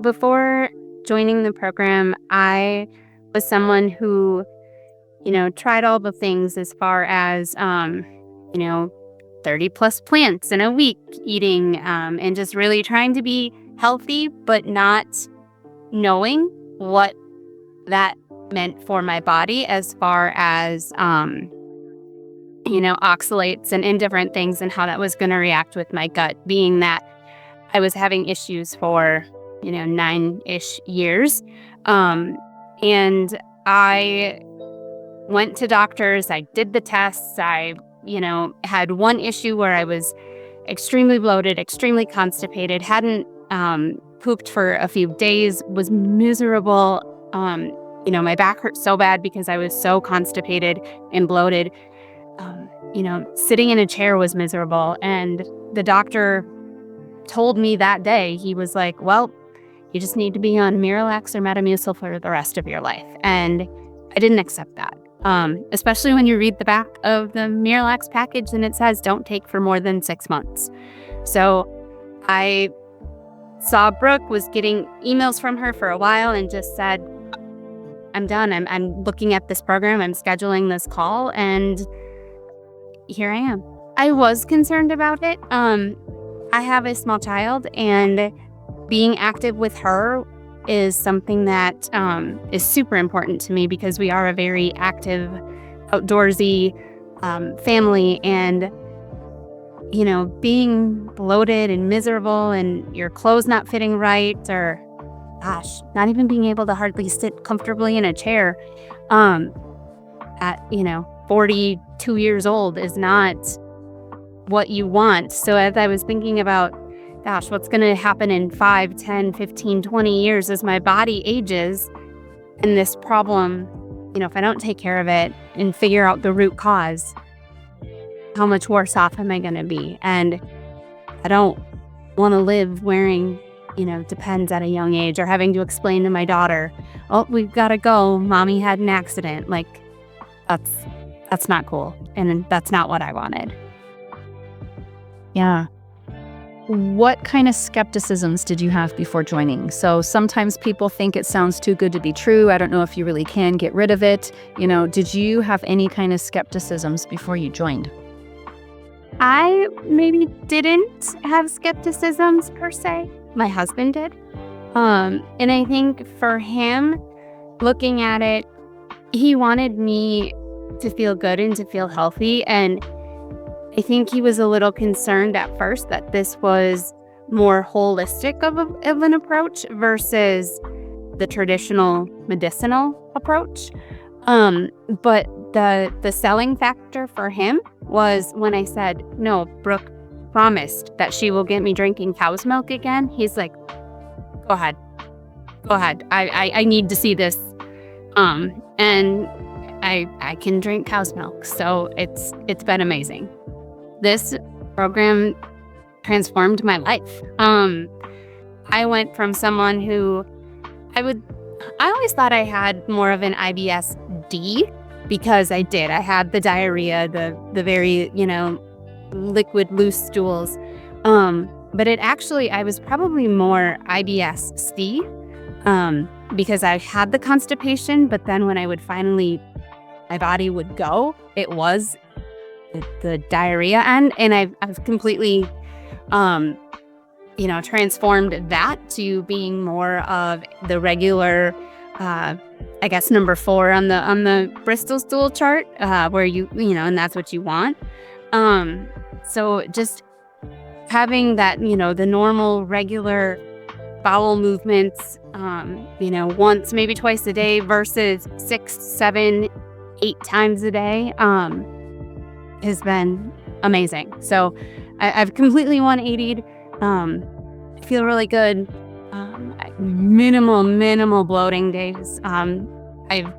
before joining the program, I was someone who, tried all the things as far as, you know, 30 plus plants in a week eating, and just really trying to be healthy, but not knowing what that meant for my body as far as, oxalates and different things and how that was going to react with my gut, being that I was having issues for, 9-ish years. And I went to doctors, I did the tests, I, had one issue where I was extremely bloated, extremely constipated, hadn't pooped for a few days, was miserable. My back hurt so bad because I was so constipated and bloated. Sitting in a chair was miserable. And the doctor told me that day, he was like, well, you just need to be on Miralax or Metamucil for the rest of your life. And I didn't accept that, especially when you read the back of the Miralax package and it says don't take for more than 6 months. So I saw Brooke, was getting emails from her for a while and just said, I'm done. I'm looking at this program. I'm scheduling this call. And here I am. I was concerned about it. I have a small child, and being active with her is something that is super important to me because we are a very active, outdoorsy family. And, being bloated and miserable and your clothes not fitting right, or gosh, not even being able to hardly sit comfortably in a chair at, 42 years old is not what you want. So as I was thinking about, gosh, what's going to happen in 5, 10, 15, 20 years as my body ages and this problem, if I don't take care of it and figure out the root cause, how much worse off am I going to be? And I don't want to live wearing, Depends at a young age, or having to explain to my daughter, oh, we've got to go. Mommy had an accident. Like, that's not cool. And that's not what I wanted. Yeah. What kind of skepticisms did you have before joining? So sometimes people think it sounds too good to be true. I don't know if you really can get rid of it. Did you have any kind of skepticisms before you joined? I maybe didn't have skepticisms per se. My husband did. And I think for him, looking at it, he wanted me to feel good and to feel healthy. And I think he was a little concerned at first that this was more holistic of an approach versus the traditional medicinal approach. But the selling factor for him was when I said, no, Brooke promised that she will get me drinking cow's milk again. He's like, go ahead. I need to see this. And I can drink cow's milk. So it's been amazing. This program transformed my life. I went from someone who I always thought I had more of an IBS-D because I did. I had the diarrhea, the very, liquid loose stools. But I was probably more IBS-C because I had the constipation, but then when I would finally, my body would go, it was the diarrhea end. And I've completely, transformed that to being more of the regular, number 4 on the Bristol stool chart, where and that's what you want. So just having that, the normal, regular bowel movements, once, maybe twice a day versus 6, 7, 8 times a day, has been amazing. So I've completely 180'd. I feel really good. Minimal bloating days. I've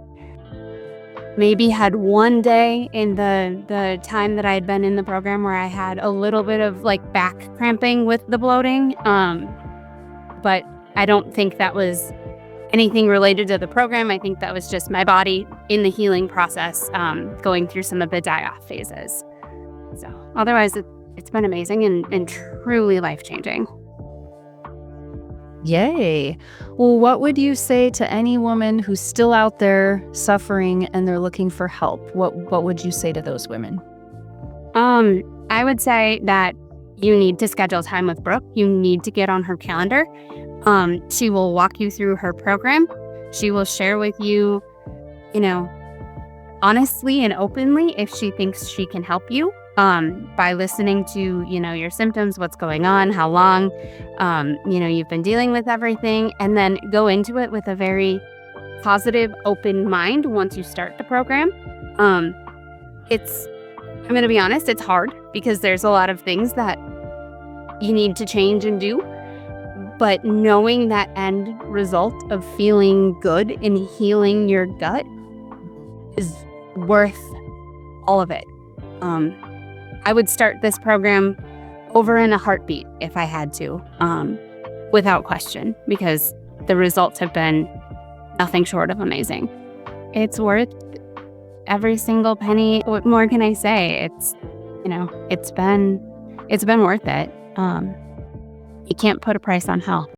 maybe had one day in the time that I had been in the program where I had a little bit of like back cramping with the bloating. But I don't think that was anything related to the program. I think that was just my body in the healing process, going through some of the die-off phases. So otherwise, it's been amazing and truly life-changing. Yay. Well, what would you say to any woman who's still out there suffering and they're looking for help? What would you say to those women? I would say that you need to schedule time with Brooke. You need to get on her calendar. She will walk you through her program. She will share with you, you know, honestly and openly if she thinks she can help you, by listening to, your symptoms, what's going on, how long, you've been dealing with everything, and then go into it with a very positive, open mind once you start the program. I'm going to be honest, it's hard because there's a lot of things that you need to change and do. But knowing that end result of feeling good and healing your gut is worth all of it. I would start this program over in a heartbeat if I had to, without question, because the results have been nothing short of amazing. It's worth every single penny. What more can I say? It's been worth it. You can't put a price on health.